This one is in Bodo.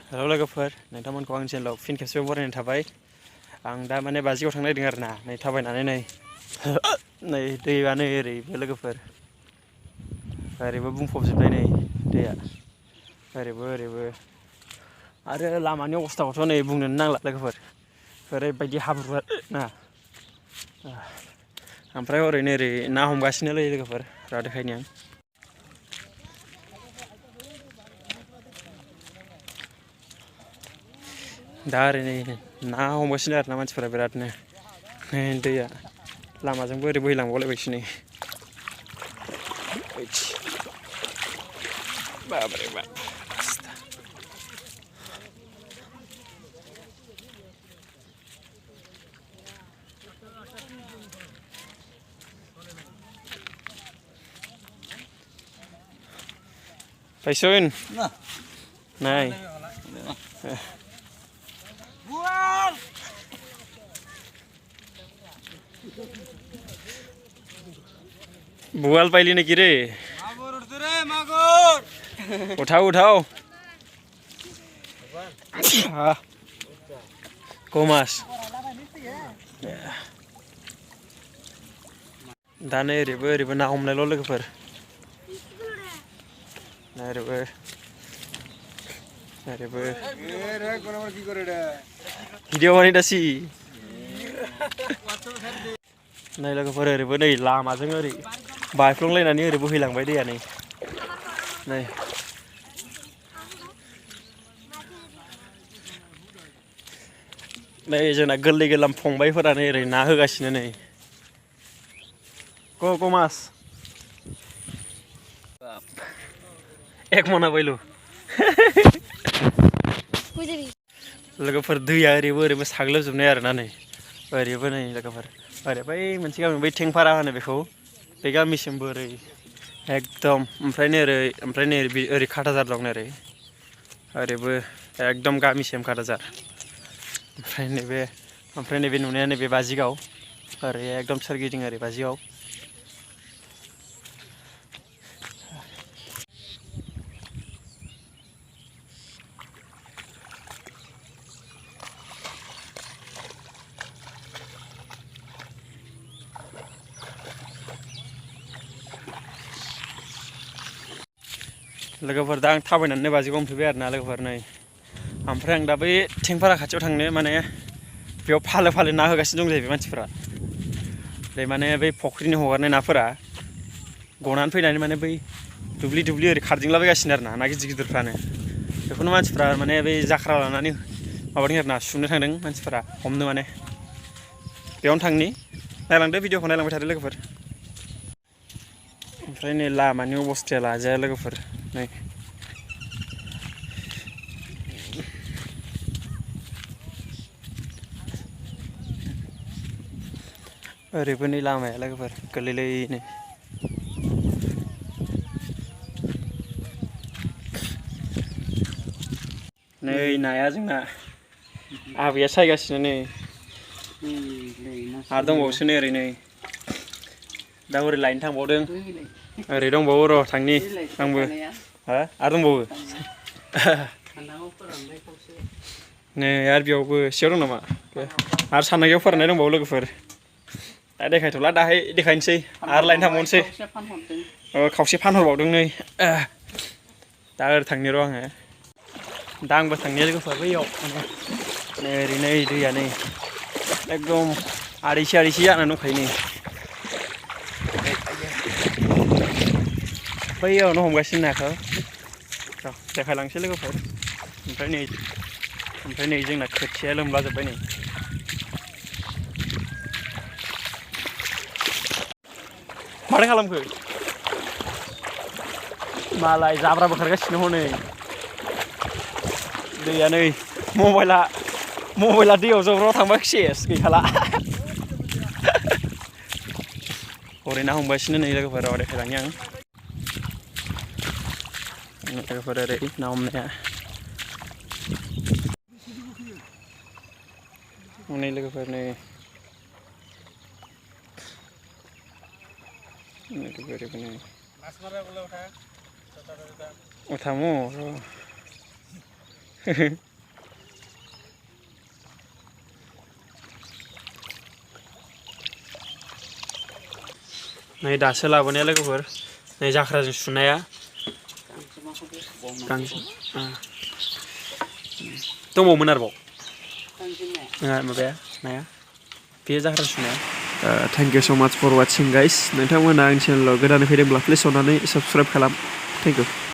हेल' लोगोफोर नोंथांमोनखौ आंनि चेनेलाव फिन खेबसेबो बरायनाय थाबाय। आं दा माने बाजिगाव थांनो नागिरदों आरो ना नै थाबायनानै नै दैआनो ओरैबो लोगोफोर ओरैबो बुंफबजोबनाय नै दैया ओरैबो आरो लामानि अबस्थाखौथ' नै बुंनोनो नांला लोगोफोर ओरैबायदि हाब्रु ना ओमफ्राय ओरैनो ओरै ना हमगासिनोलै लोगोफोर र' देखायनि आं दा ओरै नै ना हमगासिनो आरो ना मानसिफोरा बिरादनो दैया लामाजोंबो ओरै बोहैलांबावलायबायसो नै बाब्रे बाब Paisun, này, bual paili ne kire, uthau, komas, दा नै ओरैबो ना हमनायल' लोगोफोर ओरैबो भिडिअ बानायदासि नै लोगोफोर ओरैबो नै लामाजों ओरै बायफ्लंलायनानै ओरै बोहैलांबाय दैया नै जोंना गोरलै गोरलाम फंबायफोरानो ओरै ना होगासिनो नै को मास एक मना बैलु लोगोफोर दैया ओरैबो साग्लोबजोबनाय आरोना नै ओरैबो नै लोगोफोर ओरै बै मोनसे गामि बै टेंफारा होनो बेखौ बे गामिसिमबो ओरै एकदम ओमफ्राय नै ओरै खाथाजार दं ओरैबो एकदम गामिसिम खाथाजार ओमफ्राय नैबे नुनाया नैबे बाजिगाव ओरै एकदम सोरगिदिं ओरै बाजिगाव लोगोफोर दा आं थाबायनानै बाजिगाव मोनफैबाय आरो ना लोगोफोर नै ओमफ्राय आं दा बै टेंफारा खाथियाव थांनो माने बेयाव फालो ना होगासिनो दं जाहैबाय मानसिफोरा बे माने बै फुख्रिनि हगारनाय नाफोरा गनानै फैनानै माने बै दुब्लि ओरै खारदिंलाबायगासिनो आरो ना गिदिर गिदिरफ्रानो बेखौनो मानसिफ्रा माने बै जाख्रा लानानै माबादों आरो ना सुनो थांदों मानसिफोरा हमनो माने बेयावनो थांनि नायलांदो भिडिअखौ नायलांबाय थादो लोगोफोर ओमफ्राय नै लामानि अबस्थाया लाजाया लोगोफोर नै ओरैबो नै लामाया लोगोफोर गोरलैनो नै नाया जोंना आबैया सायगासिनो नै आरो दंबावोसो नै ओरै नै दा ओरै लायनो थांबावदों ओरै दंबावो र' थांनि आंबो आरो दंबावो नै आरो बेयावबो एसेयाव दं नामा आरो साननायाव फोराननाय दंबावो लोगोफोर दा देखायथ'ला दाहाय देखायनोसै आरो लायनो थांबावनोसै खावसे फानहरबावदों नै दा ओरै थांनि र' आङो दा आंबो थांनाया लोगोफोर बैयाव नै ओरै नै दैया नै एकदम आरैसे जानानै दंखायो नै बैयावनो हमगासिनो नाखौ देखायलांसै लोगोफोर ओमफ्राय नै जोंना खोथिया लोमलाजोब्बाय नै माथो खालामखो मालाय जाब्रा बोखारगासिनो हनै दैया नै मबाइला दैयाव जब्राव थांबा सेस गैखाला हरै ना हमगासिनो नै लोगोफोर देखायलांनि आं लोगोफोर ओरै ना हमनाया नै लोगोफोर नै उठामो नै दासो लाबोनाया लोगोफोर नै जाख्राजों सुनाया गांसो दंबावोमोन आरोबाव माबाया नाया बेयो जाख्रा सुनाया थेंक इउ स' माच फर वाचिं गाइस नोंथांमोना आंनि चेनेलाव गोदानै फैदोंब्ला प्लिज अननानै साबस्क्राइब खालाम थेंक इउ